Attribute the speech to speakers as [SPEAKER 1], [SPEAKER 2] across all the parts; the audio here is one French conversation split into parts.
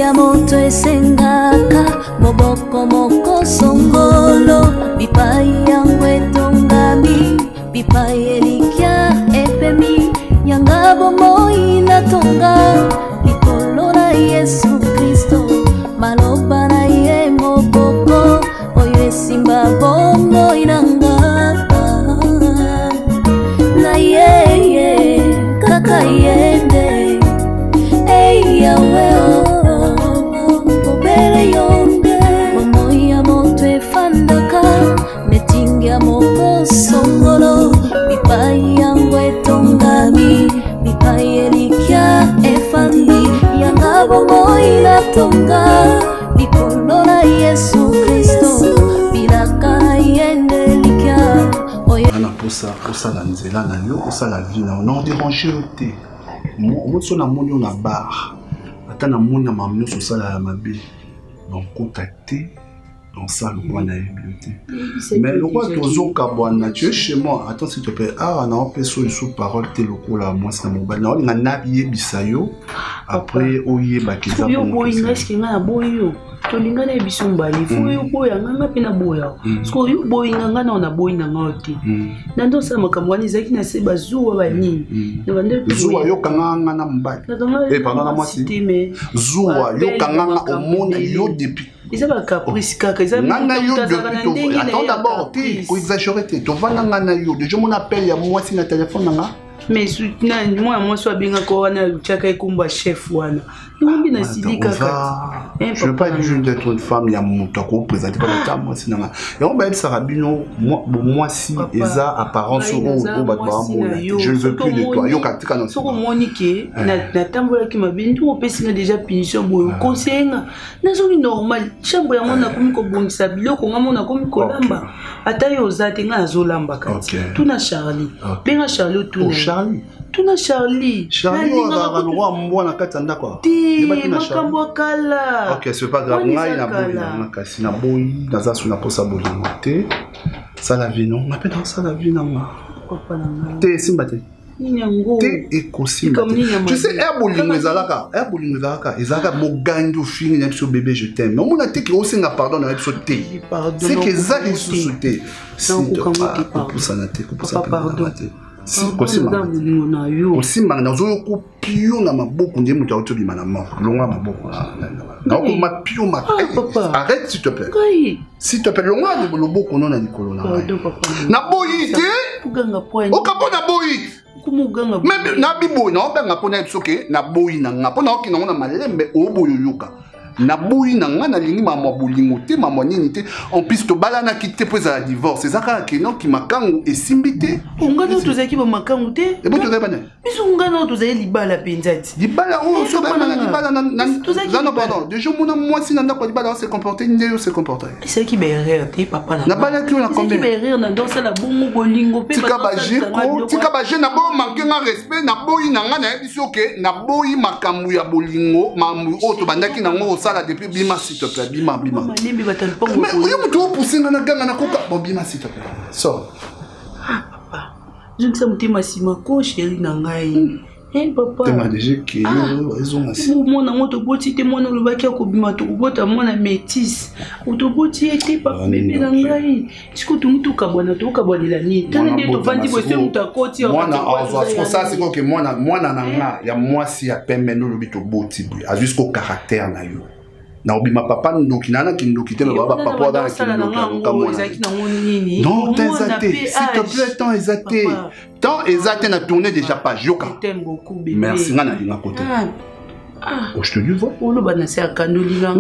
[SPEAKER 1] ya moto esengaka moboko moko songolo bipai yango etongami bipai elikya epemi yanga bomoi natonga likolo na Yesu Kristo maloba na ye moboko oyo esimba bongo inanga na ye kaka yende yawe obere yonde bomoi ya moto efandaka metingi ya moko songolo bipai yango etongami bipai elikya efandi yanga bomoi natonga likolo na Yesu Kristo bilaka na yende likya
[SPEAKER 2] ana posa la nzela na yo posa la vie na on déranger te mo so na monyo na bar ata na mona mamno so sala ya mabe donc contacter dans ça le point na bibliothèque mais le quoi tozo kabwana tu es chez moi attends s'il te plaît ah na on peut sous parole te lokola moi c'est mon bal na na bisayo après oye bakiza
[SPEAKER 3] yo boyinga est-ce que na boyo tolinga na biso mbali fo yo boya nganga pe na boya sko yo boyinga ngana na boyinga ngoti nando sa makamwani zaki na se bazuwa bani na bande
[SPEAKER 2] zuwa yo kanga na mbali et pendant la moitié zuwa yo kanga omona yo depuis
[SPEAKER 3] ils ont caprice kaka ils ont
[SPEAKER 2] attends d'abord tu exagérer tu vas na yo déjà mon appel ya moi si na téléphone nga
[SPEAKER 3] mais moi soit bien encore na chaka ikumba chef wana ngi na sidi kaka
[SPEAKER 2] je veux pas dire d'être une femme ya muto ko présenter pas la moi si na et on va être sarabino moi si eza apparence au je ne veux plus de toi yo katika non
[SPEAKER 3] soko monike na tambola ki mabindi o pesi na déjà punition boyo conseiller na zo normal chambre ya mona komi ko bongisa biloko ngamona komi ko lamba ata yo zate nga zo lamba kati tuna Charlie benga Charlie tuna Charlie
[SPEAKER 2] on a le roi mbona kati ndako ok c'est pas grave ngai na boyi kasi na boyi naza suna posa bolingo te ça la vie non on appelle ça la vie non te simbate te ekosimba tu sais bolingo ezalaka mogangi ofini na biso bébé je t'aime mais omona te ke osenga pardon na biso te c'est que za lisusu te kopusana te si kosimanga nazoyo kopio na maboko ndiye moto auto bima mort longa maboko na ko mapio arrête s'il te plaît longa de loboko non na likolo na boyi te okapona boyi même na bibo na obenga pona bisoke na boyi na nga pona okina ngona malembe oboyo yoka na boyi na nga na lingi mama bolingo te mama nini te en plus to balana kite po za divorce ezaka keno ki makangu esimbite
[SPEAKER 3] ngana tozaki ba makangu te
[SPEAKER 2] e bo tozaki bana
[SPEAKER 3] biso ngana tozali libala penzati
[SPEAKER 2] libala o so ba na libala na pardon de jour mona moi si nanda ko libala se comporter ndeyo se comporter
[SPEAKER 3] c'est qui berrer te papa
[SPEAKER 2] na bala ki na combien
[SPEAKER 3] berrer na dans la bomo bolingo pe
[SPEAKER 2] tika ba je na bo manquer nga respect na boyi na nga na biso ke na boyi makambu ya bolingo mamu o to bandaki na ngo sala depuis bima s'il te plaît bima mais yo muto pousser na ganga na koka bon bima s'il te plaît so
[SPEAKER 3] papa je ne sais mutima sima ko chérie na ngai papa
[SPEAKER 2] tu m'as déjà que ils ont assez
[SPEAKER 3] mon amour to boti te mon le baki ko bima to bota mona métis to boti était papa bébé na ngai tiko to mutu ka bwana to ka bwana ni tana de to vandi bo se mutu akoti
[SPEAKER 2] mwana azo ça c'est que mwana na nga ya mwasi ya pembe no lobi to boti a jusqu'au caractère na yo na obima papa ndoki nana kindoki te baba papa dans kindoki non t'exaté s'il te plaît tant exaté na tourner déjà page yoka merci ngana linga côté je te dis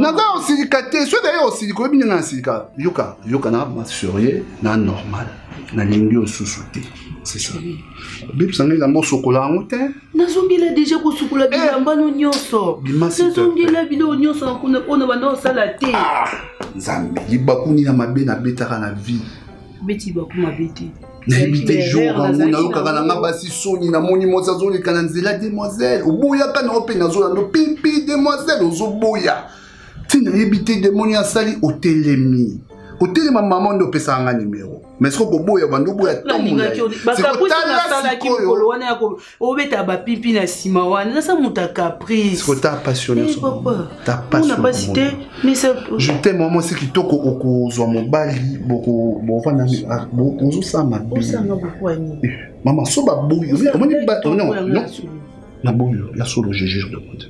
[SPEAKER 2] naza osilika te so d'ailleurs osilika oyebi ndenge na silika yoka na masurier na normal na lingi osusu te c'est ça bibisanga elamba osokola yango te
[SPEAKER 3] nazongela déjà kosukola bilamba no nyonso nazongela bilo nyonso nakuna mpona banda osala te
[SPEAKER 2] nzambe libakuni na mabe nabetaka na vie
[SPEAKER 3] beti baku mabe te
[SPEAKER 2] nayebi te jour yango nayokaka na nga basi soni namoni mwasi azoleka na nzela demoiselle oboyaka na ope nazolanda pipi demoiselle ozoboya ti nayebi te demoni asali otelemi Hôtel maman ndo pesa nga numéro. Mais ce que boya bando boya tombo.
[SPEAKER 3] C'est que tala kolo wana yako obeta ba pipi na sima wana ça muta caprice.
[SPEAKER 2] C'est que t'as passionné sur. T'as passionné.
[SPEAKER 3] On n'a pas cité mais ça
[SPEAKER 2] je t'aime moi c'est qui toko okozwa mobali boko bovana bozo sama.
[SPEAKER 3] Osanga beaucoup ani.
[SPEAKER 2] Maman so ba boyo. Non non. Na boyo la solo je jure de compte.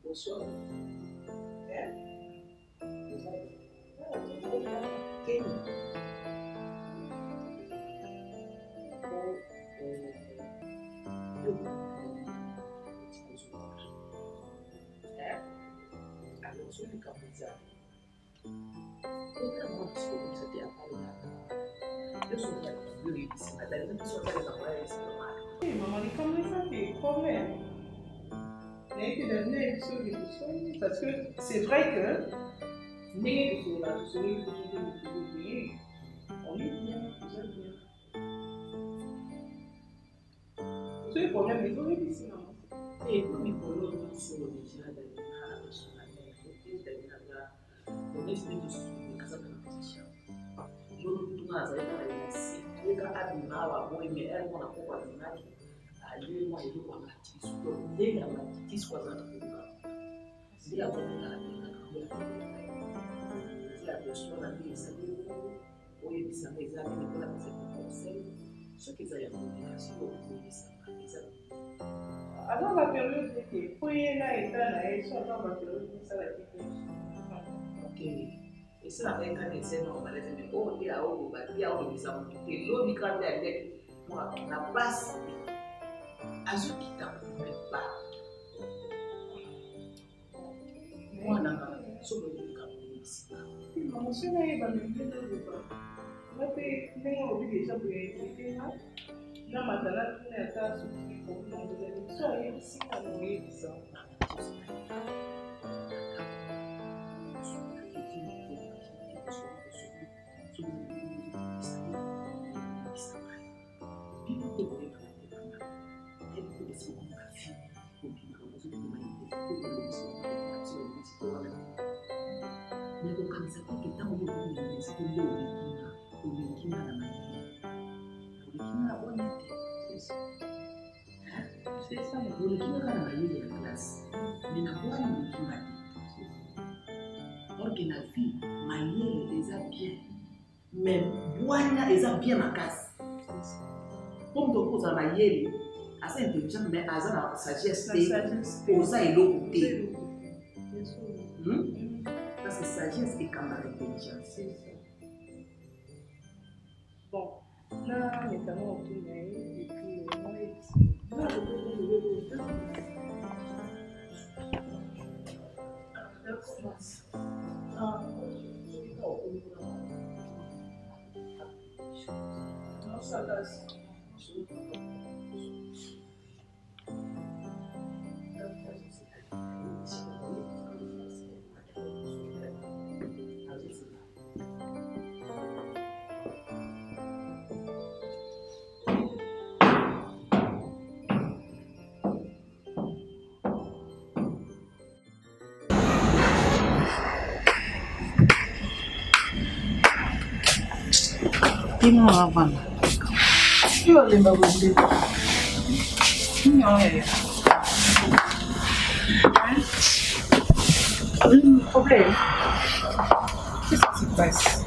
[SPEAKER 4] Bonsoir. Parce que c'est vrai que on est bien, vous êtes bien. C'est le problème, mais vous êtes ici, maman. Et pour les problèmes, sur le déjà, on espère que ce soit une casa de la position. Je ne peux pas aller à la ici. Je vais à Binawa, mais elle m'a pas à Binaki. À lui, moi, je dois m'attirer sur le nez, la matisse, quoi, ça ne peut pas. C'est à votre âge, c'est à votre âge, c'est oui, ça mes amis, mais voilà, c'est un conseil. Ce qu'ils aient en communication, oui, ça va. Alors, la période d'été, pour y aller là, et soit dans la période où ça va être. Ok. Et ça, avec un essai normal, mais oh, il y a où, il y a où, ça va quitter l'eau, il y a avec moi, la base. À ceux qui t'en pas. Moi, là, sur le cas ici. Maman, c'est là, il va me dire de pas. Moi, je oublié déjà pour expliquer là. Là, maintenant, on est à ta souci pour nous. Vous avez soyez ici à nous ça. Mais donc, quand ça fait que tant que vous c'est que le na maïs. Le na honnête. C'est ça. Le na na maïs de la classe. Mais na quoi le kina? Or que la vie, maïs les a bien. Mais boina les a bien ma casse. Comme donc vous avez maïs, assez intelligent, mais assez la sagesse, osa et l'eau côté. Parce que sagesse et camarade d'intelligence. Bon, là, notamment, on tourne et puis on est ici. Là, je peux vous lever le non, ça passe.
[SPEAKER 3] Não, Havana. Eu lembro você. Não é. Problème. Qu'est-ce qui se passe?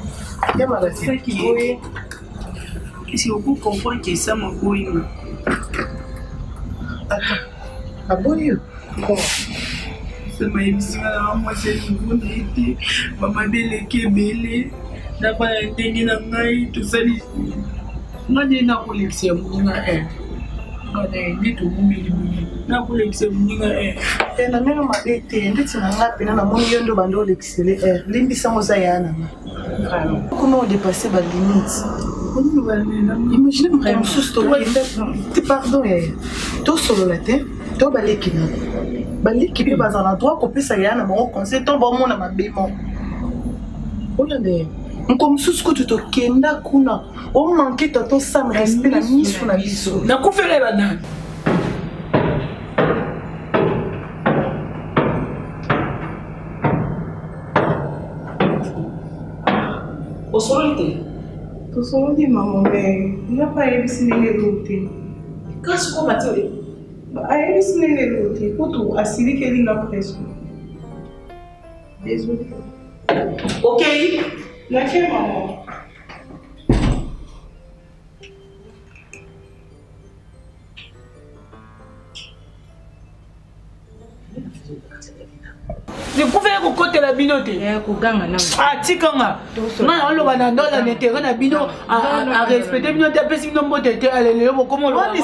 [SPEAKER 3] C'est qui oui. Qu'est-ce que vous comprenez que ça m'a couillé? Attends. Ah bon? Comment? C'est ma émission là, moi c'est nouveau été. Maman belle qui est belle. D'abord, ndenge na ngai tosali nga nde na kolekisa ya moninga Ndi to mumili na kule kisemuninga
[SPEAKER 5] na ndenge mabe te ndeti na nga pena na moni yo ndo bando olekisele limbisa ngo za yana comment on dépasser ba limite imagine mon mosusu te pardon to solo la te to baleki na baleki pe baza na droit kopesa yana bango conseil to bomona mabemo olande nko mosusu kutu tokenda kuna o manke toto sam respect na miso na biso
[SPEAKER 3] na kufele banani Osolite.
[SPEAKER 5] Tosolite maman mais il n'a pas ebisi ndenge lote.
[SPEAKER 3] Kasi ko matole.
[SPEAKER 5] Ba ebisi ndenge lote kutu asili kelinga presque. Désolé.
[SPEAKER 3] OK.
[SPEAKER 5] Laquelle maman?
[SPEAKER 3] Je pouvais vous côté la binote. Ah, tikanga. Non, on le va dans la terrain la bino à respecter binote à pesi bino mote te allez comment le va les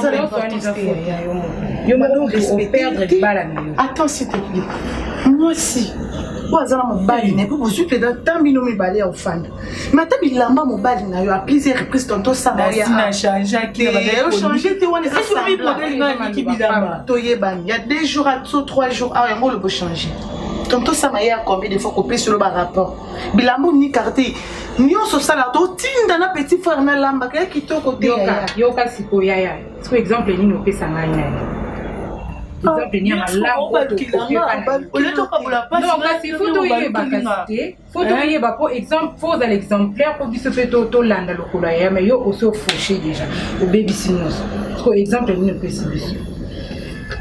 [SPEAKER 5] attends s'il te plaît. Moi aussi. Wazana mobali ne pour vous que dans temps bino mi balé au fan. Mais ta bilamba mobali na yo à plusieurs reprises tonto ça va
[SPEAKER 3] ya. Na changer qui va
[SPEAKER 5] changer te wana ça ça modèle qui bilamba. Toyebani, il y a 2 jours à 3 jours ah on le peut changer. Tonto ça m'a ya combien de fois copier sur le rapport. Bilambo ni carte. Nyo so sala to tinda na petit frère na lamba ka kitoko te ya.
[SPEAKER 6] Yo ka siko ya. Par exemple ni no pesa nganya. Exemple ni amala
[SPEAKER 3] au lieu de kabula pas
[SPEAKER 6] non kasi photo ye bakasite photo ye ba pour exemple faux à l'exemplaire pour biso peto to landa lokola ya mais yo aussi fauché déjà au baby sinos par exemple ni no pesa biso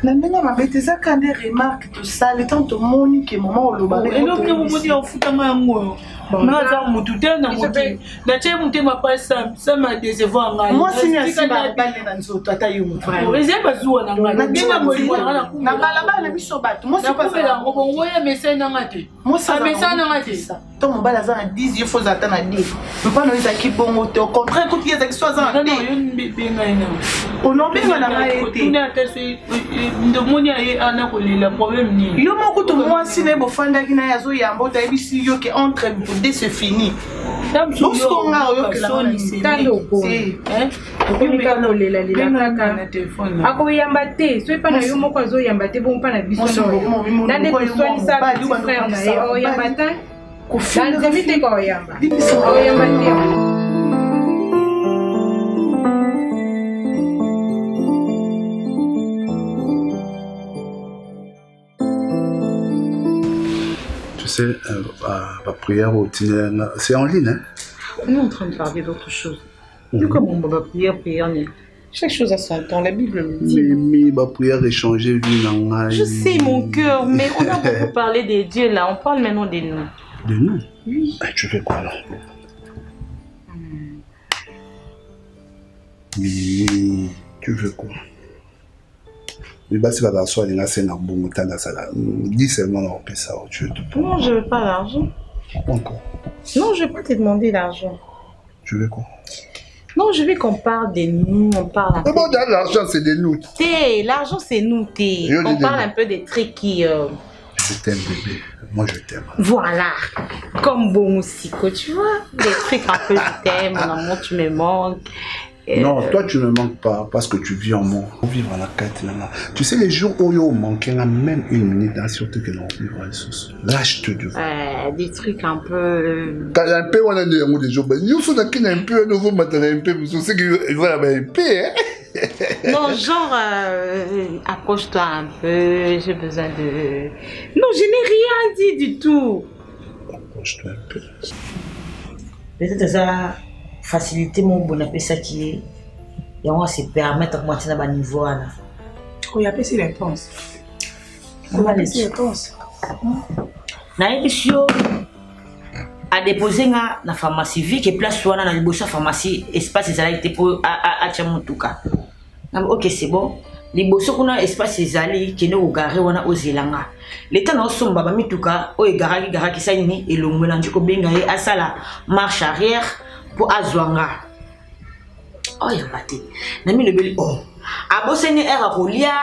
[SPEAKER 5] na ndenge mabete za kande remarque tout ça le temps to moni que moment oloba
[SPEAKER 3] et non que vous moni en futanga yango na za mutu tena mutu na che mutu ma ça m'a décevoir ngai
[SPEAKER 5] moi si na si ba bale na nzoto ata yo mutu
[SPEAKER 3] eze bazuwa na ngai
[SPEAKER 5] na benga molina na balaba na biso bato moi si pas
[SPEAKER 3] ça ngo ngoya message na ngate
[SPEAKER 5] moi ça
[SPEAKER 3] message na ngate
[SPEAKER 5] to mobala za na 10 il faut attendre na 10 mpano ezaki bongo te au contraire kuti ezaki so za na 10
[SPEAKER 3] non yo benga ina
[SPEAKER 5] onobenga na ngai te
[SPEAKER 3] tuna tese ndomoni aye ana kolela problème ni
[SPEAKER 5] yo moko to moi si ne bofandaki na yazo yambo ta ebisi yo que entre dès c'est fini. Lorsqu'on a eu que la
[SPEAKER 6] ako yambate so pa na yo moko azo yambate bon pa na biso no na de swani sa frère na yo yambata ko fina zamite ko yamba o yambate
[SPEAKER 2] la prière au c'est en ligne, hein?
[SPEAKER 7] On est en train de parler d'autre chose. Nous, comme on va prière, chaque chose a son temps, la Bible le dit.
[SPEAKER 2] Mais ma prière est changée.
[SPEAKER 7] Je sais, mon cœur, mais on a beaucoup parlé des dieux là, on parle maintenant des nous.
[SPEAKER 2] De nous?
[SPEAKER 7] Oui.
[SPEAKER 2] Tu fais quoi alors? Mais tu veux quoi? Mais bah, si tu vas t'asseoir, c'est un bon temps dans ça. Dis seulement, on peut ça.
[SPEAKER 7] Non, je veux pas l'argent.
[SPEAKER 2] Encore?
[SPEAKER 7] Non, je vais pas te demander l'argent.
[SPEAKER 2] Tu veux quoi?
[SPEAKER 7] Non, je veux qu'on parle de nous, on parle un peu.
[SPEAKER 2] Mais bon, l'argent, c'est de nous.
[SPEAKER 7] L'argent, c'est nous, on parle un peu des trucs qui...
[SPEAKER 2] Je t'aime, bébé. Moi, je t'aime.
[SPEAKER 7] Voilà. Comme bon aussi, tu vois. Des trucs un peu, je t'aime, mon amour, tu me manques.
[SPEAKER 2] Non, toi tu ne me manques pas parce que tu vis en moi. On vit dans la quête là. Tu sais les jours où on manque même une minute, hein, surtout que l'on vit dans les sauces. Lâche-te du vent.
[SPEAKER 7] Des trucs un peu.
[SPEAKER 2] Un peu on a des jours. Mais nous sommes qui un peu nouveau matin un peu. Vous savez que voilà un peu.
[SPEAKER 7] Non genre accroche-toi un peu. J'ai besoin de. Non je n'ai rien dit du tout.
[SPEAKER 2] Accroche-toi un peu.
[SPEAKER 8] Peut-être ça. Faciliter mon bon appel ça qui est et on va se permettre de monter dans le niveau là.
[SPEAKER 3] Oh, il y a pas si réponse.
[SPEAKER 8] On va laisser réponse. Na émission à déposer na la pharmacie vie qui place soit dans le pharmacie espace ça a été pour à Chamutuka. OK, c'est bon. Les bosso qu'on a espace ezali qui ne garé wana ozelanga. L'état na somba ba mituka o garaki garaki ça ni et le mélange ko benga et asala marche arrière pour azwanga. Oh yambate. Na mi le beli oh. aboseni era kolia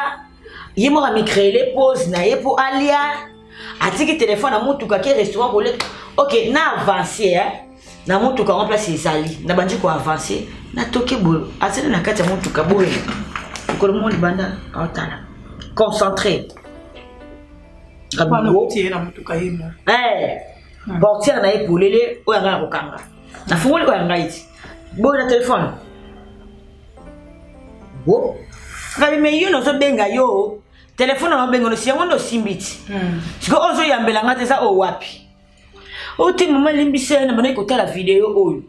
[SPEAKER 8] ye mo mi créer les pauses na ye pour alia atiki téléphone na mutuka ke restaurant kolia OK na avancer na mutuka en place ezali na bandi ko avancer na toke bolo asena na kati ya mutuka boye ko le monde banda otala concentré
[SPEAKER 5] Kabano tie na mutuka yemo
[SPEAKER 8] portière na epolele oyo anga kokanga na fungoli oyo anga iti boye na téléphone bo kali me yo no so benga yo téléphone na benga no siyango ndo simbiti siko ozo yambela ngate sa o wapi oti mama limbise na bana ikotala video oyo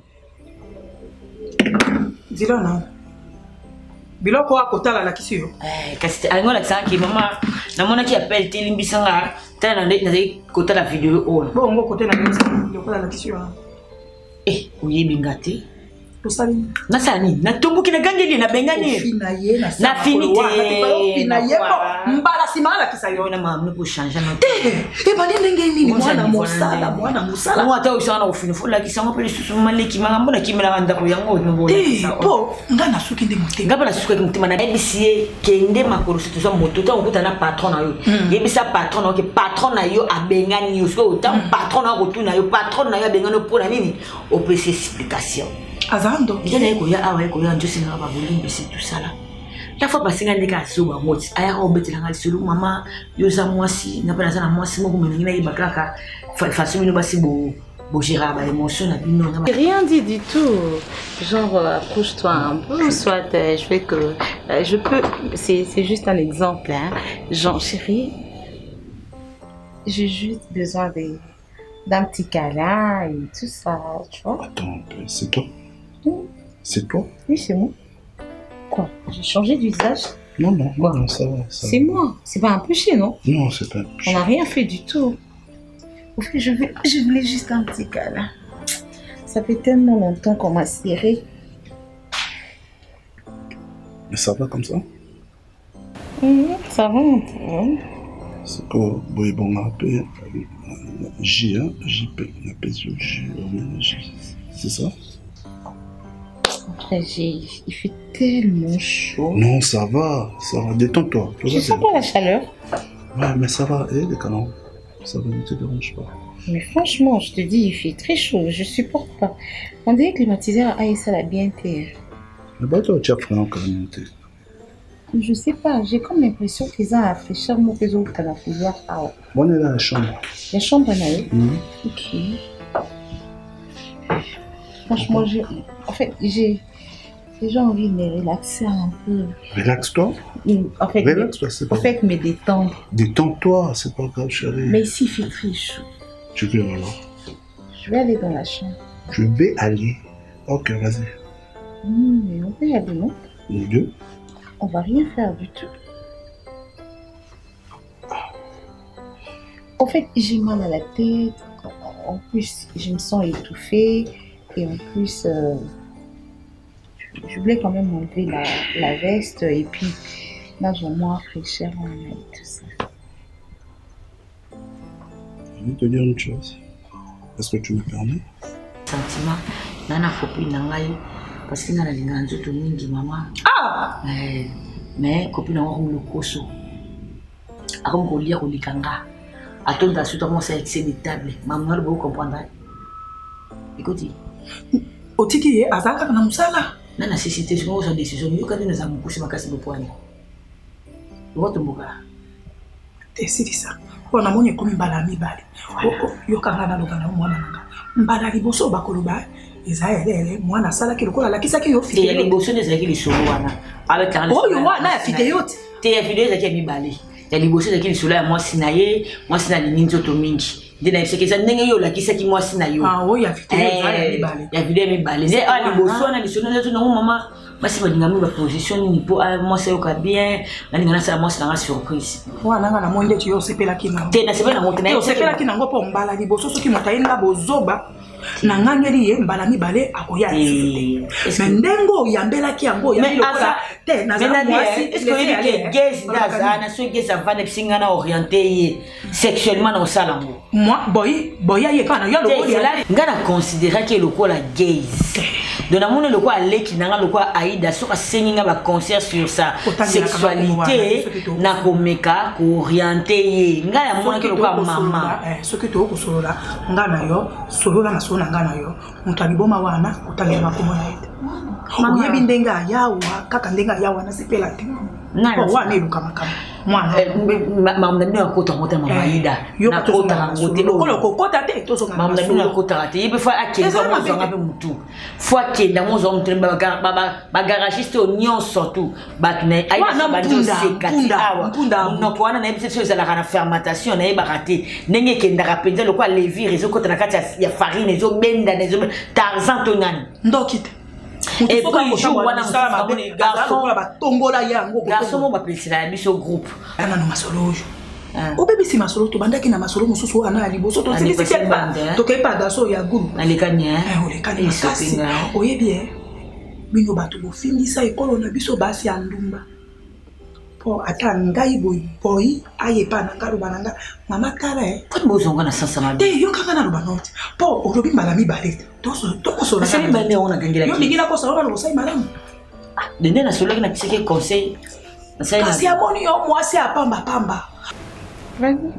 [SPEAKER 5] dilo na biloko akotala la kisiyo
[SPEAKER 8] kasi alingola kisanki mama namona ki appelle te limbisa nga tana na kotala video oyo
[SPEAKER 5] bongo kotela biloko la kisiyo
[SPEAKER 8] uyebi ngate
[SPEAKER 5] tosali
[SPEAKER 8] nasani natumbuki na gangeli na bengani na fini te
[SPEAKER 5] mbala simala kisayo
[SPEAKER 8] na mama ko changer na
[SPEAKER 5] bani ndenge nini mwana musala
[SPEAKER 8] ngata usana ufinifu la kisango pele susu maleki manga mbona kimela nganda ko yango no
[SPEAKER 5] po ngana suki ndi mutima
[SPEAKER 8] ngaba na suki mutima na ebisie kende makoro situ so moto ta okuta na patron na yo yebisa patron na ke patron na yo abengani yo so ta patron na ko tuna yo patron na yo abengani pour na nini au précis explication
[SPEAKER 5] azando
[SPEAKER 8] ndene ko ya awa ko ya njosi na ba bolimbi si tout ça là la fois passé ngandi ka soba moti aya obetela ngali sulu mama yoza mwasi na pena sana mwasi moko mena ngina ibakaka façon bino basi bo gérer ba émotion na bino na
[SPEAKER 7] rien dit du tout genre approche-toi un peu soit je fais que je peux c'est juste un exemple hein genre chérie j'ai juste besoin d'un petit câlin et tout ça tu vois.
[SPEAKER 2] Attends, c'est toi? C'est toi?
[SPEAKER 7] Oui, c'est moi. Quoi? J'ai changé de visage?
[SPEAKER 2] Non, non, non, ça va.
[SPEAKER 7] C'est moi. C'est pas un péché, non?
[SPEAKER 2] Non, c'est pas un péché.
[SPEAKER 7] On n'a rien fait du tout. Au fait, je voulais juste un petit câlin. Ça fait tellement longtemps qu'on m'a serré.
[SPEAKER 2] Mais ça va comme ça?
[SPEAKER 7] Ça va un peu.
[SPEAKER 2] C'est quoi? Oui, bon, on appelle J, hein? JP, on appelle J. C'est ça?
[SPEAKER 7] Après, il fait tellement chaud.
[SPEAKER 2] Non, ça va, détends-toi.
[SPEAKER 7] Je sens pas la chaleur.
[SPEAKER 2] Ouais, mais ça va, les canons. Ça va, ne te dérange pas.
[SPEAKER 7] Mais franchement, je te dis, il fait très chaud, je supporte pas. On dirait que le climatiseur a ça l'a bien été.
[SPEAKER 2] Mais bah, toi, tu as pris encore une montée.
[SPEAKER 7] Je sais pas, j'ai comme l'impression qu'ils ont fait cher mon réseau à la filière.
[SPEAKER 2] On est dans la chambre.
[SPEAKER 7] La chambre, ok. Franchement, j'ai envie de me relaxer un peu.
[SPEAKER 2] Relaxe-toi.
[SPEAKER 7] En fait,
[SPEAKER 2] relaxe-toi, c'est pas.
[SPEAKER 7] En fait, me détendre.
[SPEAKER 2] Détends-toi, c'est pas grave, chérie.
[SPEAKER 7] Mais ici, il fait très chaud.
[SPEAKER 2] Tu veux alors?
[SPEAKER 7] Je vais aller dans la chambre.
[SPEAKER 2] Je vais aller. Ok, vas-y.
[SPEAKER 7] Mais on peut y aller, non?
[SPEAKER 2] Les deux?
[SPEAKER 7] On va rien faire du tout. En fait, j'ai mal à la tête. En plus, je me sens étouffée. Et en plus, je voulais quand même enlever la veste. Et puis, là, j'ai moins fraîcheur et tout ça.
[SPEAKER 2] Je vais te dire une chose. Est-ce que tu me permets?
[SPEAKER 8] Sentiment, nana copine nangai parce que nana linga nzoto mingi maman.
[SPEAKER 5] Ah!
[SPEAKER 8] Mais copine nangai le koso. Akom ko lia ko likanga. Atonda suite comment c'est excès de table. Maman vous comprendre. Écoutez.
[SPEAKER 5] Otiki ye azaka na musala.
[SPEAKER 8] Nana société je vois décision yo quand nous avons couché makasi de poigne. Votre mboka.
[SPEAKER 5] C'est ça. On a monné comme balami bali. Yo kanga na lokana mwana nanga. Mbala liboso bakoloba ezayele mwana sala ki lokola lakisa ki yo fite.
[SPEAKER 8] Et liboso ezaki lisolo wana. Avec la
[SPEAKER 5] oh yo wana ya fite yote.
[SPEAKER 8] Te video ezaki mibali. Ya liboso ezaki lisolo ya mwasi na ye, mwasi na lingi nzoto mingi. Ndina isekeza ndenge yo lakisa ki mwasi na yo.
[SPEAKER 5] Ah oh ya fite ya mibali.
[SPEAKER 8] Ya video mibali. Ze a liboso na lisolo nzoto na mama. Basi balinga mi ba position ni po mwasi yo ka bien. Balinga na sala mwasi na surprise.
[SPEAKER 5] Wana nga na monde ti yo sepela ki na.
[SPEAKER 8] Te na sepela na moto na
[SPEAKER 5] yo sepela ki na ngo po mbala liboso soki motainga bozoba. na ngangeli ye mbala mibale akoya mais ndengo yambelaki yango yambi lokola te nazala mwasi
[SPEAKER 8] est-ce que gaze ndazana so gaze avana pisinga na orienté sexuellement na osalango
[SPEAKER 5] moi boya ye kana ya lokola
[SPEAKER 8] ngana considérer que lokola gaze de la mone lokola leki nanga lokola Aïda so asenginga ba concert sur sa sexualité na komeka ko orienté ye ngana mona ke lokola mama
[SPEAKER 5] ce que to ko solola ngana yo solola na sona ngana yo mutaliboma wana kutanga makomo na ite oyebi ndenga yawa kaka ndenga yawa na sepela te na wana eluka makama mwana
[SPEAKER 8] mama na ko to mota mama Aïda na ko ta ngote
[SPEAKER 5] lokolo ko kota te to so
[SPEAKER 8] mama na ko ta te ibe fa akenza mo zo ngape mutu fo akenda mo zo mtre ba garagiste o nyon surtout ba tune Aïda ba jo sekati awa no ko wana na ebise so za la fermentation na eba raté ndenge kenda rapenza lokwa levi rezo ko na kati ya farine zo benda nezo Tarzan to nani
[SPEAKER 5] ndokite
[SPEAKER 8] et puis jour wana
[SPEAKER 5] garçon ba tongola yango
[SPEAKER 8] garçon mo ba pelisa biso groupe
[SPEAKER 5] ana no masolojo obebisi masolo to bandaki na masolo mususu wana ali boso to tibisi kepa to kepa garçon ya guru
[SPEAKER 8] alekanya
[SPEAKER 5] olekanya kasi oyebi bino bato bofingisa ekolo na biso basi ya ndumba po ata ngai boy ayepa na ngalo bananga mama kala
[SPEAKER 8] po bozonga na sasa mabe
[SPEAKER 5] te yo kaka na lobanoti po olobi malami balete to ko sola
[SPEAKER 8] c'est belle on a gangela
[SPEAKER 5] yo ndingina ko sola lo sai malamu
[SPEAKER 8] dende na sola na piseke conseil
[SPEAKER 5] ça c'est aboni yo moi c'est à pamba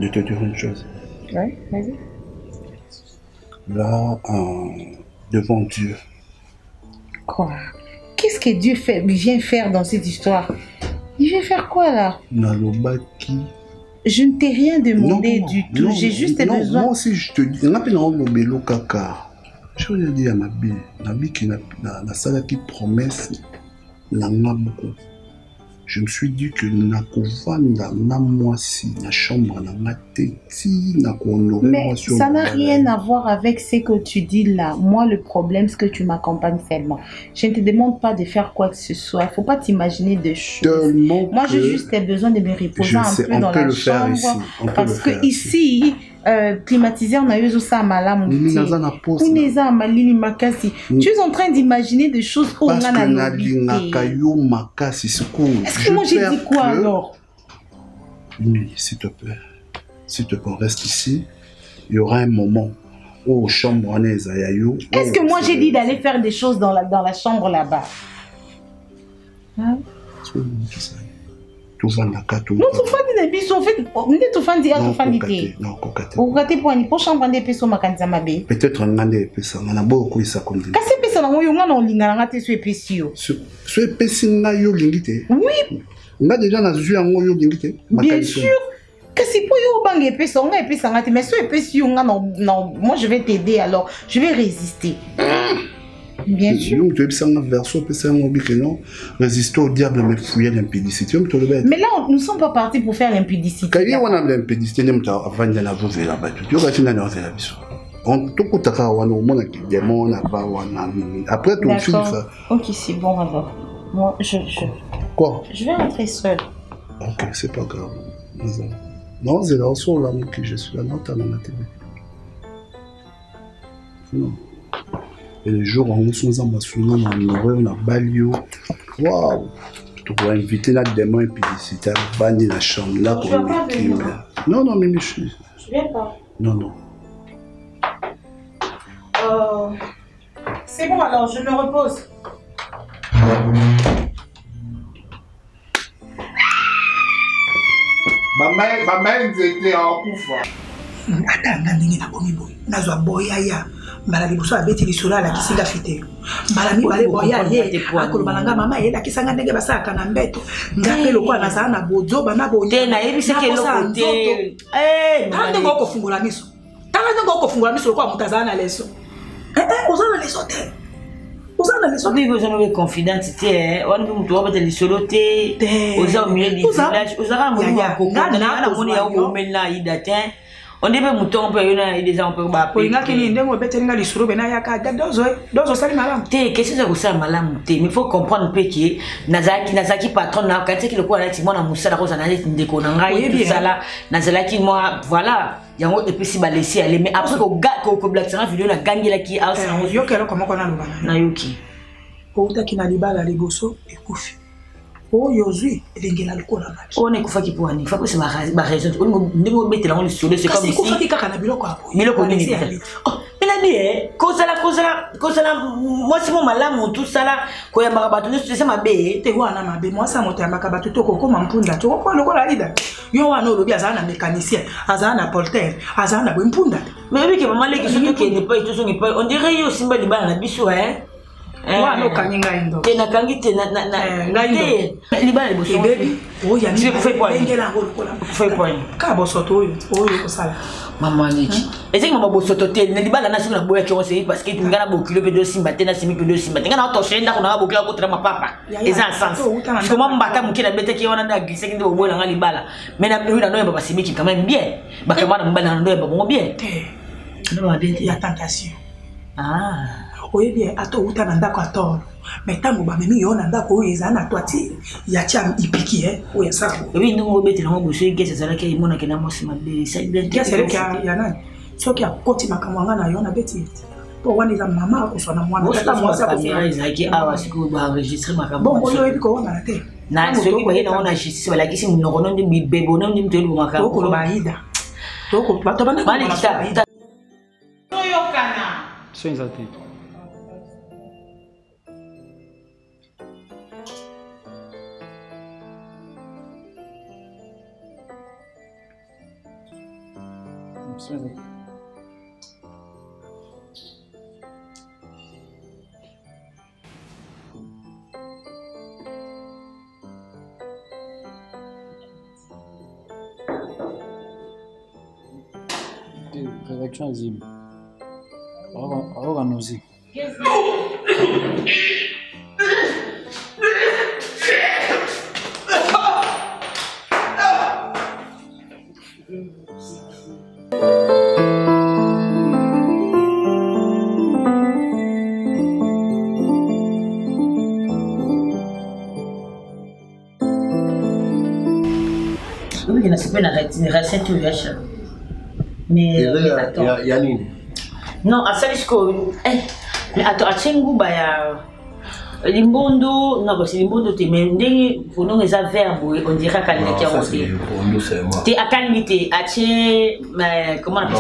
[SPEAKER 2] je te dire une chose
[SPEAKER 6] ouais vas-y
[SPEAKER 2] là devant Dieu
[SPEAKER 6] quoi qu'est-ce que Dieu vient faire dans cette histoire? Il vient faire quoi là?
[SPEAKER 2] Nalobaki.
[SPEAKER 6] Je ne t'ai rien demandé du tout. J'ai juste besoin.
[SPEAKER 2] Moi aussi, je te dis. On appelle le bélo caca. Je veux dire à Nabi qui n'a salle qui promesse la beaucoup. Je me suis dit que nakovanda na moisi na chambre na mateti na honorer.
[SPEAKER 6] Mais ça n'a rien à voir avec ce que tu dis là. Moi, le problème, c'est que tu m'accompagnes seulement. Je ne te demande pas de faire quoi que ce soit. Il ne faut pas t'imaginer de choses.
[SPEAKER 2] Tellement
[SPEAKER 6] moi, j'ai juste besoin de me reposer un peu dans la chambre. Parce que ici, climatiseur na yozo sa malamu. Tu es en train d'imaginer des choses où on a la Est-ce que moi j'ai dit quoi alors?
[SPEAKER 2] Oui, s'il te plaît, on reste ici. Il y aura un moment où chambre on est Zayayou.
[SPEAKER 6] Est-ce que moi j'ai dit d'aller faire des choses dans la chambre là-bas? Hein?
[SPEAKER 2] Non,
[SPEAKER 6] tu fais des bisous. En fait, tu fais des activités.
[SPEAKER 2] Non,
[SPEAKER 6] pour gâter pour une chambre des personnes makanza mabe.
[SPEAKER 2] Peut-être un ngande pesa, on a beaucoup ça comme dit.
[SPEAKER 6] Kasi pesa na yo ngana olingana ngate so epesio.
[SPEAKER 2] So epesi na yo lingite.
[SPEAKER 6] Oui.
[SPEAKER 2] On déjà na zu yango yo lingite.
[SPEAKER 6] Bien sûr. Kasi po yo bange pesa, on a pesa ngate mais so epesio ngana non, moi je vais t'aider alors, je vais résister. Bien sûr.
[SPEAKER 2] Résister au diable, mais fouiller l'impudicité.
[SPEAKER 6] Mais là, nous ne sommes pas partis pour faire l'impudicité.
[SPEAKER 2] Quand on a l'impudicité, on va la vous la bas. Après tout de suite.
[SPEAKER 6] Ok, c'est bon alors. Moi,
[SPEAKER 2] Quoi?
[SPEAKER 6] Je vais rentrer seule.
[SPEAKER 2] Ok, c'est pas grave. Non, c'est là où là que je suis là. Non, t'as la télé. Non. Et les jours où on est en Massouna, on a Balio. Waouh! Tu vas inviter là demain et puis si tu as banni la chambre là pour nous. Non, non, mais je suis.
[SPEAKER 6] Je viens pas.
[SPEAKER 2] Non.
[SPEAKER 6] C'est bon alors, je me repose.
[SPEAKER 2] Maman était en couvre.
[SPEAKER 5] Attends, ndenge na bomi boy. Nazwa boya ya. Mbala liboso abeti lisolo ala kisinga fite. Mbala mi bale boya ye. Akolo balanga mama ye la kisanga ndenge basaka na mbeto. Ngape lokwa na sana bozo bana bonya.
[SPEAKER 8] Te na yebi seke loko te.
[SPEAKER 5] Tanga ngoko fungula miso. Tanga ngoko fungula miso lokwa mutazana na leso. Ozana leso te. Ozana leso.
[SPEAKER 8] Ndi go zano be confidence te. Wani mtu wabata lisolo te. Oza au milieu du village. Oza ka mwana ko. Na moni ya o mena ida te. On dit que mouton peut y a des gens peut pas.
[SPEAKER 3] Il y a qui n'ont pas besoin de sur ben ya ka dozo sali malam.
[SPEAKER 8] Té qu'est-ce que ça malam té mais faut comprendre peu que Nazaki patron na quand c'est que le quoi là timon na musala ko na ndeko na ngai tout ça là Nazaki moi voilà yango et puis si ba laisser aller mais après ko black sana vidéo na gangela ki a ça
[SPEAKER 3] yo kelo comment qu'on a lobana
[SPEAKER 8] na yoki
[SPEAKER 3] ko uta kina libala liboso ekufi. Oh Yozui, l'ingénieur le cola match.
[SPEAKER 8] On est coufa qui pour il faut que c'est ma raison. On ne mettre là on le sur c'est comme ici.
[SPEAKER 3] Coufa qui kana bilo quoi.
[SPEAKER 8] Bilo ko ni. Oh, mais la vie cause la moi c'est mon malamu tout ça là ko ya makabato c'est ma bé
[SPEAKER 3] te wana mabe moi ça monte ya makabato to ko koma mpunda to ko lokola ida. Yo wana olobi azana mécanicien, azana porteur, azana mpunda.
[SPEAKER 8] Mais oui que maman les qui sont qui n'est pas tout son pas on dirait yo simba libana na biso hein.
[SPEAKER 3] Wana kaninga indo.
[SPEAKER 8] Tena kangite na ngaindo. Libala liboso.
[SPEAKER 3] Baby, oh ya
[SPEAKER 8] ni fait point.
[SPEAKER 3] Ngela ngolo kola.
[SPEAKER 8] Fait point.
[SPEAKER 3] Ka bosoto oyo ko sala.
[SPEAKER 8] Maman niki. Ese mama bosoto te na libala na sukuna boya kyonse parce que ngana bokilo pe do simba tena simi pe do simba. Ngana to shenda kuna bokila ko tra mapapa. Eza sens. Parce que moi mbata mukina bete ki wana na glisse ki bo bola ngala libala. Mais na wi na no baba simiki quand même bien. Bakamana mbala na ndo baba bien.
[SPEAKER 3] No ba bien ya tentation.
[SPEAKER 8] Ah.
[SPEAKER 3] Oui bien ato uta na ndako atoro mais tango ba memi yo na ndako oyo eza na toiti ya cha ipiki oya sa
[SPEAKER 8] oui ndongo beti na ngo so igese zala ke imona ke na mosi mabe sa bien
[SPEAKER 3] ya sele ka ya nani so ki akoti makamwanga na yo na beti to wani za mama ko so na mwana tata mwasa ko
[SPEAKER 8] ya izaki awa siku ba enregistrer makambo
[SPEAKER 3] bon yo ebi ko wana na te
[SPEAKER 8] na so ki ba yena ona justice bala kisi mnoko no ndi bebo no ndi mtelo makambo
[SPEAKER 3] ko ba ida to ko to bana
[SPEAKER 8] mali kita
[SPEAKER 6] to yo kana
[SPEAKER 2] so izati Rédaction azim. Organiser.
[SPEAKER 8] Oui, il y a une recette ou mais
[SPEAKER 9] Yanine.
[SPEAKER 8] non, à ça mais attends, à Tchenguba ya limbondo, non parce que limbondo te mais ndenge pour nous les verbe on dirait qu'elle est qui a monté. T'es à qualité, à Tché comment on appelle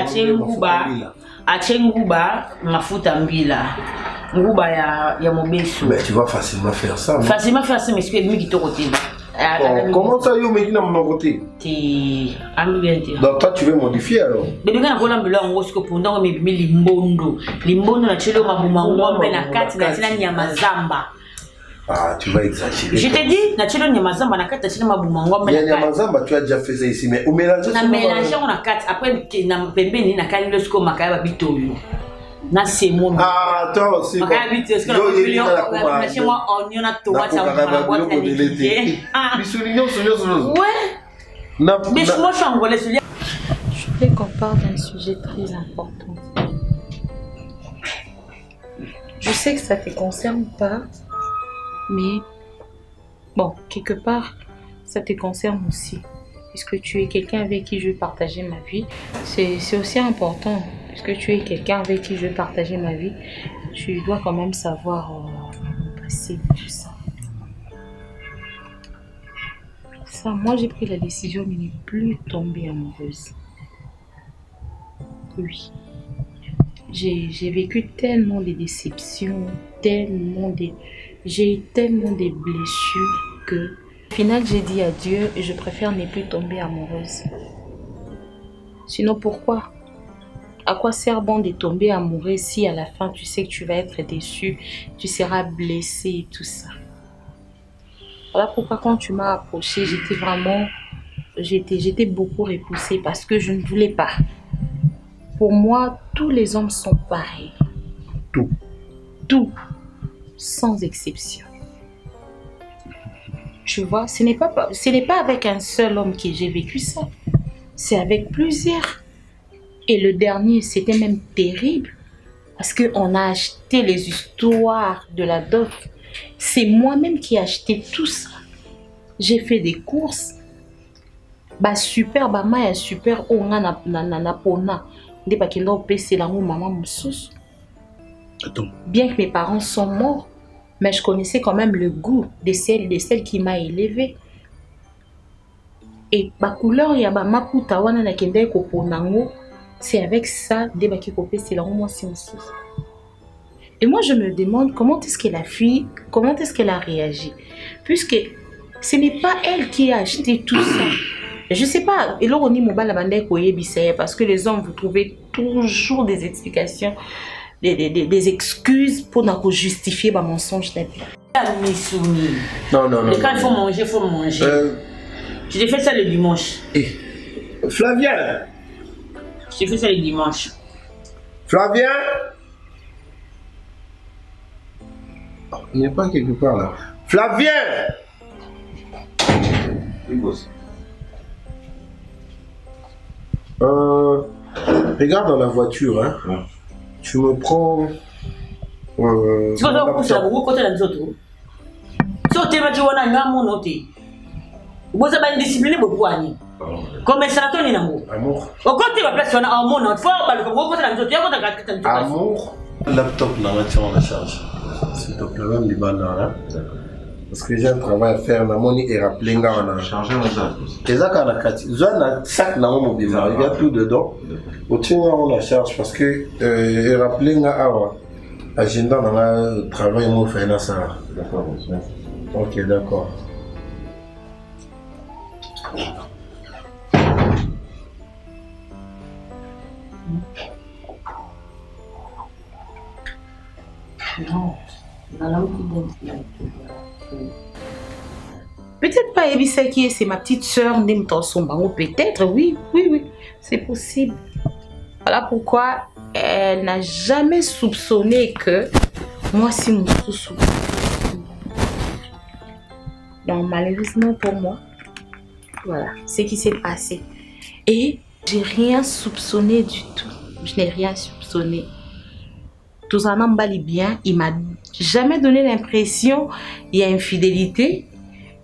[SPEAKER 8] ça Ngombe, à Tchenguba mafuta mbila. Nguba ya mobeso.
[SPEAKER 9] Mais tu vas facilement faire ça.
[SPEAKER 8] Facilement faire ça mais c'est que qui te côté.
[SPEAKER 9] Comment ça, yo, mais mon côté? Donc, toi, tu veux modifier alors?
[SPEAKER 8] Mais quand on a un peu de pendant mais limbondo na chelo mabumangombe na kati na tina nyamazamba.
[SPEAKER 9] Ah, tu vas exagérer.
[SPEAKER 8] Je te dis, na chelo nyamazamba na kati na tina mabumangombe.
[SPEAKER 9] Nyamazamba, tu as déjà fait ça ici, mais au mélange.
[SPEAKER 8] Na mélanger on a kati après na pembeni na kani le sko makaya bitoyo. Na c'est mon.
[SPEAKER 9] Ah, toi aussi.
[SPEAKER 8] Makaya bitoyo parce que na chez moi onion na tomate ça na boîte na l'été.
[SPEAKER 9] Mais soulignons.
[SPEAKER 8] Ouais. Mais moi je suis angolais.
[SPEAKER 7] Je voulais qu'on parle d'un sujet très important. Je sais que ça ne te concerne pas, mais bon, quelque part, ça te concerne aussi. Puisque tu es quelqu'un avec qui je veux partager ma vie. C'est aussi important. Puisque tu es quelqu'un avec qui je veux partager ma vie, tu dois quand même savoir passer tout ça. Ça, moi j'ai pris la décision de ne plus tomber amoureuse. Oui. J'ai vécu tellement de déceptions, j'ai eu tellement de blessures que au final j'ai dit adieu et je préfère ne plus tomber amoureuse. Sinon pourquoi? À quoi sert bon de tomber amoureuse si à la fin tu sais que tu vas être déçue, tu seras blessée et tout ça? Voilà pourquoi quand tu m'as approché, j'étais beaucoup repoussée parce que je ne voulais pas. Pour moi, tous les hommes sont pareils. Tout, sans exception. Tu vois, ce n'est pas avec un seul homme que j'ai vécu ça. c'est avec plusieurs. Et le dernier, c'était même terrible. Parce qu'on a acheté les histoires de la dot. C'est moi-même qui ai acheté tout ça. J'ai fait des courses. Bah super, bah ma super, oh na pona. Des bah qui l'ont payé la maman moussous. Bien que mes parents sont morts, mais je connaissais quand même le goût de celle qui m'a élevée. Et ma couleur, il y a ma puta wana na kende ko ponango. C'est avec ça, des qui copient, c'est la moi aussi. Et moi, je me demande comment est-ce que la fille, comment est-ce qu'elle a réagi. Puisque ce n'est pas elle qui a acheté tout ça. Je ne sais pas, et là, on dit parce que les hommes, vous trouvez toujours des explications, des excuses pour justifier mon mensonge.
[SPEAKER 8] Non. Quand il faut manger, il faut manger. Je t'ai fait ça le dimanche.
[SPEAKER 9] Flavien!
[SPEAKER 8] J'ai fait ça le dimanche.
[SPEAKER 9] Flavien? Il n'est pas quelque part là. Flavien! Oui, boss. Regarde dans la voiture, hein. Ouais. Tu me prends.
[SPEAKER 8] Tu vas voir la côté de la maison. Si tu es vous avez une discipline beaucoup à nous. Comme ça, tu es amour. Au côté de la place, on a un monde. Il faut que tu
[SPEAKER 9] amour. Laptop, on la charge. S'il te plaît, même les bananes. Parce que j'ai un travail à faire. La monnaie est rappelée. On a chargé mon sac. Les sacs, on a 4. J'ai un sac dans mon mobile. Il y a tout dedans. On la charge parce que est rappelé. Agenda dans le travail, on fait ça. D'accord, ok, d'accord.
[SPEAKER 7] Peut-être pas Ebissa qui est, c'est ma petite soeur, peut-être, oui, c'est possible. Voilà pourquoi elle n'a jamais soupçonné que moi, si mon sous. Donc, malheureusement pour moi, voilà ce qui s'est passé. Et j'ai rien soupçonné du tout. Je n'ai rien soupçonné. Tout ça n'en valait bien. Il m'a jamais donné l'impression qu'il y a infidélité.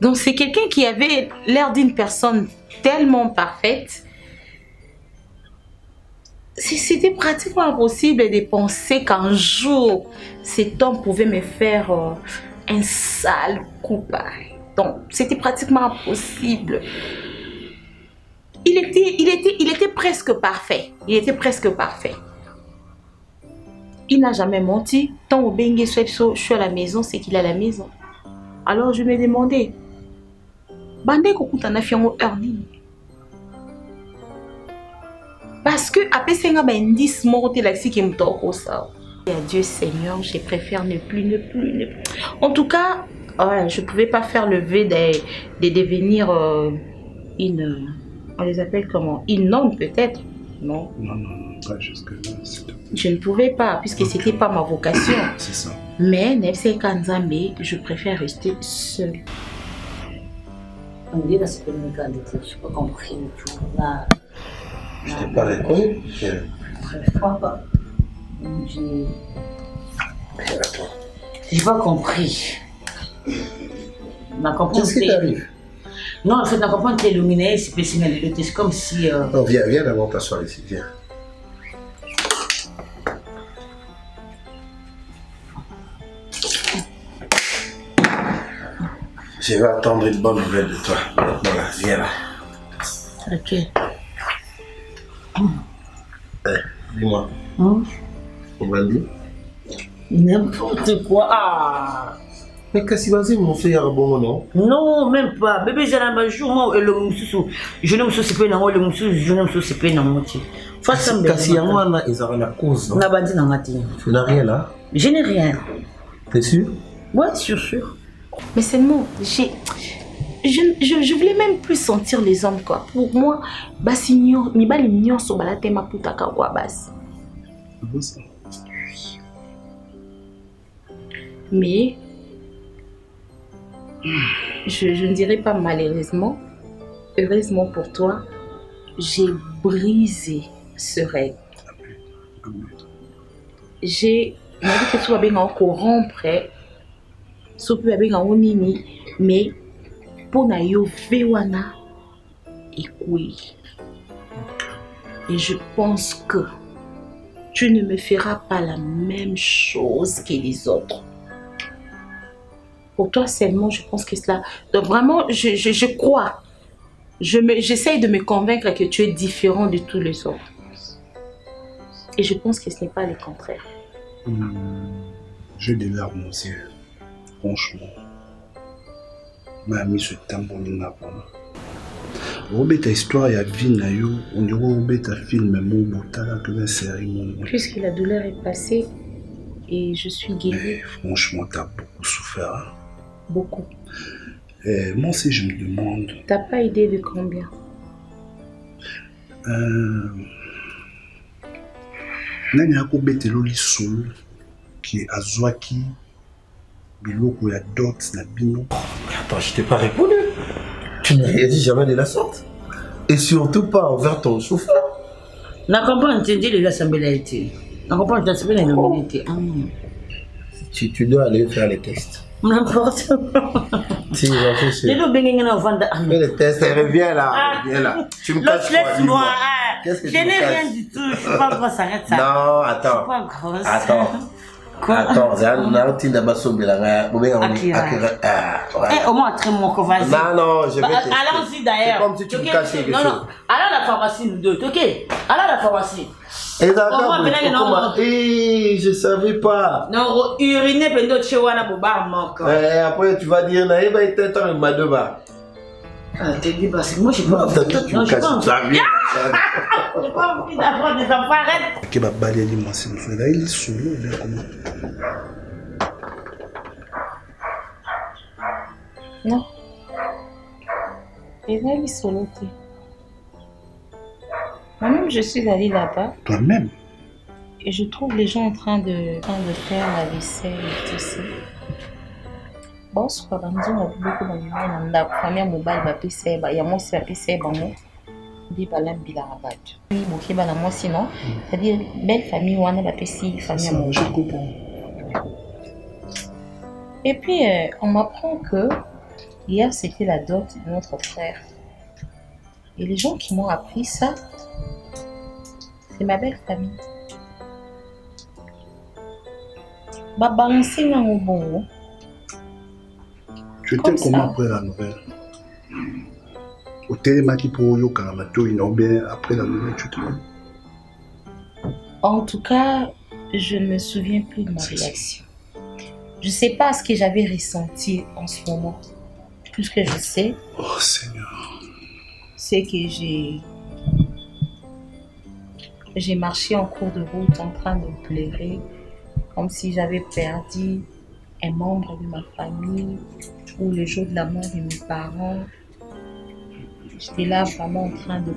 [SPEAKER 7] Donc, c'est quelqu'un qui avait l'air d'une personne tellement parfaite. C'était pratiquement impossible de penser qu'un jour, cet homme pouvait me faire un sale coup pareil. Donc, c'était pratiquement impossible. Il était presque parfait. Il était presque parfait. Il n'a jamais menti. Tant au bengue, je suis à la maison, c'est qu'il est à la maison. Alors, je me demandais, parce que après c'est un indice mortel qui me toque ça. Adieu Seigneur, je préfère ne plus. En tout cas, ouais, je pouvais pas faire le vœu de devenir une, on les appelle comment, une nonne peut-être, non,
[SPEAKER 2] pas jusque là.
[SPEAKER 7] Je ne pouvais pas puisque c'était pas ma vocation.
[SPEAKER 2] C'est ça.
[SPEAKER 7] Mais Nefse Kanzambe, je préfère rester seule.
[SPEAKER 8] On dit là, c'est que je n'ai pas compris tout. Là,
[SPEAKER 9] je t'ai pas reconnu.
[SPEAKER 8] Je ne crois pas. J'ai pas compris.
[SPEAKER 9] Qu'est-ce qui t'arrive?
[SPEAKER 8] Non, en fait, la comprendre que illuminé, c'est comme si.
[SPEAKER 9] Non, viens d'abord t'asseoir ici, viens. Je vais attendre une bonne nouvelle de toi. Voilà, viens là.
[SPEAKER 8] Ok.
[SPEAKER 9] Dis-moi. On va le dire?
[SPEAKER 8] N'importe quoi. Ah.
[SPEAKER 9] Mais qu'est-ce que vas-y, mon frère, bon non?
[SPEAKER 8] Non, même pas. Bébé, j'ai un jour, moi, le moussou. Je ne me suis pas dans le moussou, je ne me suis pas dans le moussou.
[SPEAKER 9] Kasi ya mwana, ils auront la cause, non? Tu n'as rien là?
[SPEAKER 8] Je n'ai rien.
[SPEAKER 9] T'es sûr?
[SPEAKER 8] Ouais, sûr.
[SPEAKER 7] Mais seulement, je voulais même plus sentir les hommes, quoi. Pour moi, ni bali mignon so balate ma puta quoi bas. Mais je ne dirais pas malheureusement, heureusement pour toi, j'ai brisé ce rêve. J'ai dit que tu vas bien encore rompre, mais pour na yo vewana et oui. Et je pense que tu ne me feras pas la même chose que les autres. Pour toi seulement, je pense que cela... Donc vraiment, je crois. J'essaye de me convaincre que tu es différent de tous les autres. Et je pense que ce n'est pas le contraire.
[SPEAKER 2] J'ai des larmes aux yeux. Franchement. Ma amie se tambourine avant. Robert, histoire, il y a vie, on dirait Robert, film, mon botala, que la série.
[SPEAKER 7] Puisque la douleur est passée et je suis guérie.
[SPEAKER 2] Mais franchement, tu as beaucoup souffert. Hein?
[SPEAKER 7] Beaucoup.
[SPEAKER 2] Moi aussi, je me demande.
[SPEAKER 7] T'as pas idée de combien?
[SPEAKER 2] Nani akobete loli solo qui azwaki biloko ya dot na bino.
[SPEAKER 9] Attends, je t'ai pas répondu. Tu n'as rien dit jamais de la sorte. Et surtout pas envers ton chauffeur.
[SPEAKER 8] Na comprends entendu les assemblées. Na comprends l'assemblée de l'humanité.
[SPEAKER 9] Tu dois aller faire les tests.
[SPEAKER 8] N'importe quoi.
[SPEAKER 9] Si, j'en suis sûr. Fais les tests et reviens là. Viens là. Tu me casses quoi?
[SPEAKER 8] Laisse-moi.
[SPEAKER 9] Qu'est-ce que
[SPEAKER 8] je
[SPEAKER 9] tu me
[SPEAKER 8] n'ai
[SPEAKER 9] casses?
[SPEAKER 8] rien du tout. Je suis pas grosse, arrête ça.
[SPEAKER 9] Non, attends.
[SPEAKER 8] Je suis pas grosse.
[SPEAKER 9] Attends. Attends, c'est un outil de basso belanga.
[SPEAKER 8] Au moins, très mon vas-y.
[SPEAKER 9] Non, je vais tester.
[SPEAKER 8] Allons-y d'ailleurs.
[SPEAKER 9] C'est comme si tu me cachais quelque chose.
[SPEAKER 8] Non, allons à la pharmacie, nous deux, ok? Allons à la pharmacie.
[SPEAKER 9] Je savais pas.
[SPEAKER 8] Non, uriner pendant chez Wana Boba manque.
[SPEAKER 9] Après, tu vas dire, naïe, bah, il t'est un madeba.
[SPEAKER 8] Ah, t'es dit, parce que moi, je sais pas.
[SPEAKER 9] Non, je pense.
[SPEAKER 8] J'ai pas envie d'avoir des enfants, arrête.
[SPEAKER 2] Qui va balayer les mains, là, il est solo, il est comment?
[SPEAKER 7] Non. Et là, il est solo. Moi-même, je suis allée là-bas.
[SPEAKER 2] Toi-même?
[SPEAKER 7] Et je trouve les gens en train de faire la vaisselle et tout ça. Bon, ce qu'on va me dire, on a première mobile, il y a moi aussi, dit bah là bila rabat oui bon qui bah moi sinon c'est-à-dire belle famille ou on a la famille
[SPEAKER 2] je comprends.
[SPEAKER 7] Et puis on m'apprend que hier c'était la dot de notre frère et les gens qui m'ont appris ça c'est ma belle famille. Bah balancer dans mon bon.
[SPEAKER 2] Tu étais comment après la nouvelle? Au télémaki pour yo Kalamato, ils ont bien après la nouvelle, tu te vois.
[SPEAKER 7] En tout cas, je ne me souviens plus de ma réaction. Je ne sais pas ce que j'avais ressenti en ce moment. Tout ce que je sais,
[SPEAKER 2] oh Seigneur,
[SPEAKER 7] c'est que j'ai marché en cours de route en train de pleurer, comme si j'avais perdu un membre de ma famille ou le jour de la mort de mes parents. J'étais là vraiment en train de...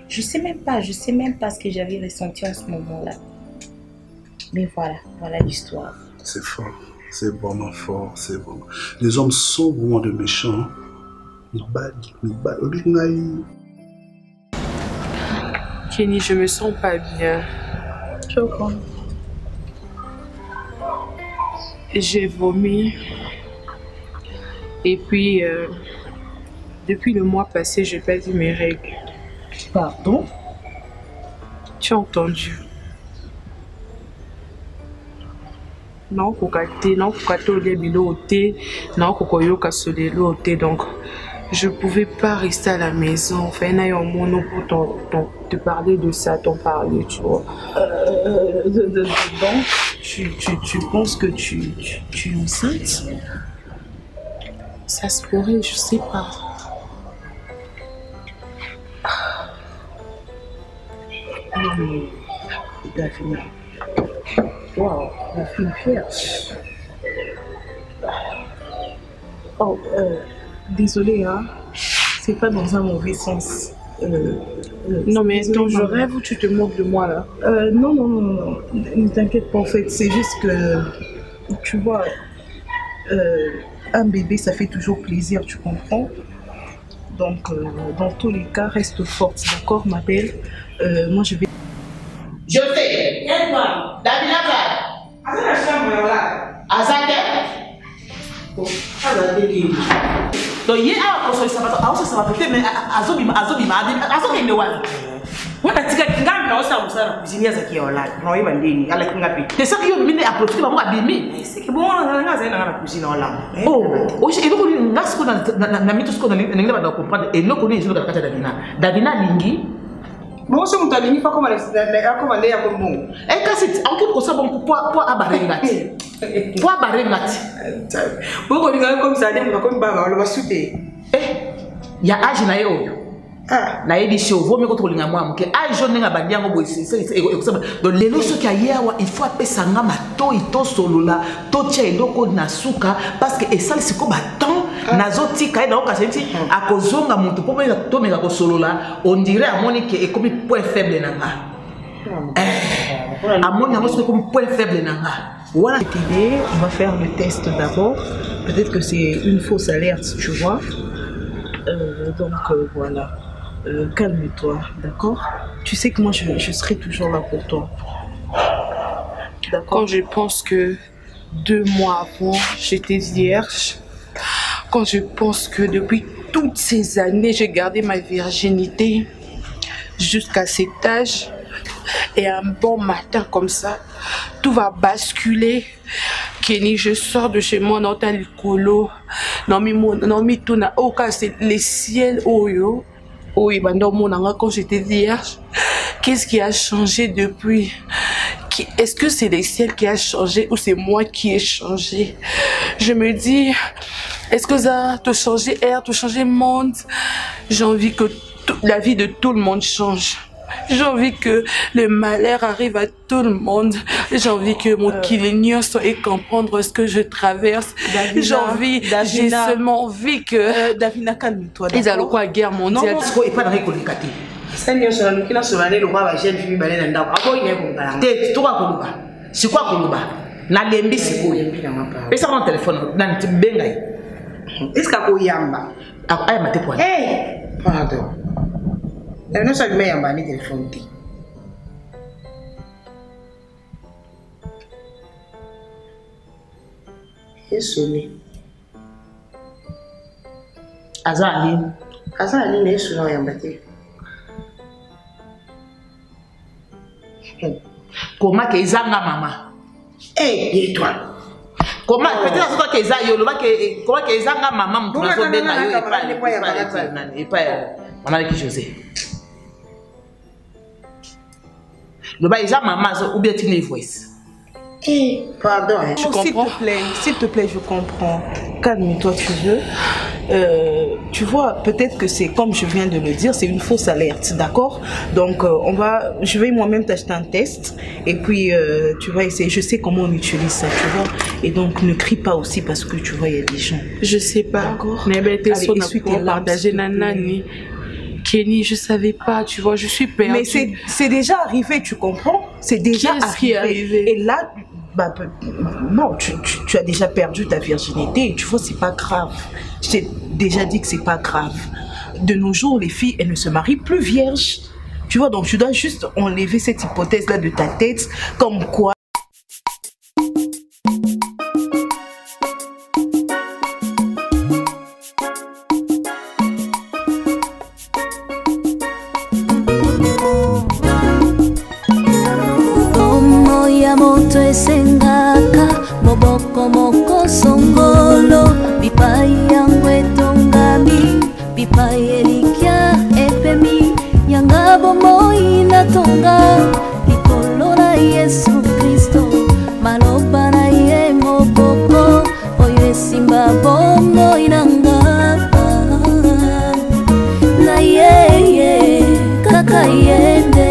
[SPEAKER 7] Je sais même pas ce que j'avais ressenti en ce moment-là. Mais voilà l'histoire.
[SPEAKER 2] C'est fort, c'est vraiment fort, c'est vraiment... Les hommes sont vraiment de méchants. Ils battent.
[SPEAKER 10] Kenny, je me sens pas bien.
[SPEAKER 5] Tu vois?
[SPEAKER 10] J'ai vomi. Et puis... depuis le mois passé, j'ai perdu mes règles.
[SPEAKER 5] Pardon?
[SPEAKER 10] Tu as entendu? Non, donc je pouvais pas rester à la maison. Enfin, il y a un mono pour te parler de ça, t'en parler, tu vois.
[SPEAKER 5] Donc,
[SPEAKER 10] tu penses que tu es enceinte? Ça se pourrait, je sais pas.
[SPEAKER 5] non mais, Daphne, waouh, la fille fière. Oh, désolé, hein, c'est pas dans un mauvais sens.
[SPEAKER 10] Non mais donc je rêve ou tu te moques de moi là?
[SPEAKER 5] Non, ne t'inquiète pas en fait, c'est juste que, tu vois, un bébé ça fait toujours plaisir, tu comprends?
[SPEAKER 10] Donc, dans tous les cas, reste forte, d'accord, ma belle. Moi, je vais...
[SPEAKER 8] Je sais. Aide-moi. David Laval.
[SPEAKER 3] Azan la chambre là.
[SPEAKER 8] Azate. Donc, il y a un conseil, ça va peut-être, mais Azobima, Azobima, on a tika kinga na osa musara kuzinia za kiola no iba ndini ala kinga pi te saki yo mine approfiter ba mo abimi c'est que bon nga za na cuisine ola oh je ebo ni ngasko na mito sko na ngela ba comprendre et loko ni zulu kata Davina lingi
[SPEAKER 3] bon c'est mon talingi fa comme le ya ko bon
[SPEAKER 8] e kasi en quelque sorte bon po abarengati po abarengati
[SPEAKER 3] boko linga comme ça dem ko ba lo basute
[SPEAKER 8] ya age na yo na édition vaut mieux que tu moi que ai jeune nga bandi yango boy c'est donc les lois qui ayewa il faut appeler sanga mato ito solola to tia eloko na suka parce que ça c'est comme temps nazoti kai na okasenti akozonga mutu po mena to meka ko solola on dirait amoni que est comme point faible nanga amoni amoni comme point faible nanga voilà
[SPEAKER 10] cette idée. On va faire le test d'abord, peut-être que c'est une fausse alerte, tu vois. Donc voilà. Calme-toi, d'accord? Tu sais que moi je serai toujours là pour toi.
[SPEAKER 5] Quand je pense que 2 mois avant j'étais vierge, quand je pense que depuis toutes ces années j'ai gardé ma virginité jusqu'à cet âge, et un bon matin comme ça, tout va basculer. Kenny, je sors de chez moi, non, t'as le colo, non, mais tout n'a aucun, c'est les ciels, oh, oui, quand j'étais vierge, qu'est-ce qui a changé depuis? Est-ce que c'est les ciels qui a changé ou c'est moi qui ai changé? Je me dis, est-ce que ça te changer air, te changer monde? J'ai envie que la vie de tout le monde change. J'ai envie que le malheur arrive à tout le monde. J'ai envie que mon kilignon ait comprendre ce que je traverse. J'ai seulement envie que...
[SPEAKER 10] Davina, calme-toi.
[SPEAKER 5] Ils allent quoi, guerre mondiale?
[SPEAKER 8] Et pas de récolécaté. C'est quoi Koluba? Na lembi siko. Pesa mon téléphone, na ntimbengai.
[SPEAKER 3] Est-ce qu'à Koyamba?
[SPEAKER 8] Aya mate point.
[SPEAKER 3] Pardon. Non, ça me yamba ni téléphone. Et sonné.
[SPEAKER 8] Azali
[SPEAKER 3] n'est souvent yamba.
[SPEAKER 8] Comment que izanga mama?
[SPEAKER 3] Et toi?
[SPEAKER 8] Comment peut-être toi que izanga yolo que comment que izanga mama mtu nazo benga yo et pas maman qui José. Le bas izanga mama ou bien tu voice.
[SPEAKER 3] Pardon,
[SPEAKER 10] tu comprends? S'il te plaît, je comprends. Calme-toi, tu veux. Tu vois, peut-être que c'est comme je viens de le dire, c'est une fausse alerte, d'accord? Donc, je vais moi-même t'acheter un test et puis tu vas essayer. Je sais comment on utilise ça, tu vois. Et donc, ne crie pas aussi parce que tu vois, il y a des gens.
[SPEAKER 5] Je sais pas.
[SPEAKER 10] D'accord.
[SPEAKER 5] Allez, essuie tes larmes. Kenny, je savais pas, tu vois, je suis perdue.
[SPEAKER 10] Mais c'est déjà arrivé, tu comprends? C'est déjà arrivé. Et là, non, tu as déjà perdu ta virginité. Tu vois, c'est pas grave. Je t'ai déjà dit que c'est pas grave. De nos jours, les filles, elles ne se marient plus vierges. Tu vois, donc tu dois juste enlever cette hypothèse-là de ta tête, comme quoi.
[SPEAKER 1] Moto esenga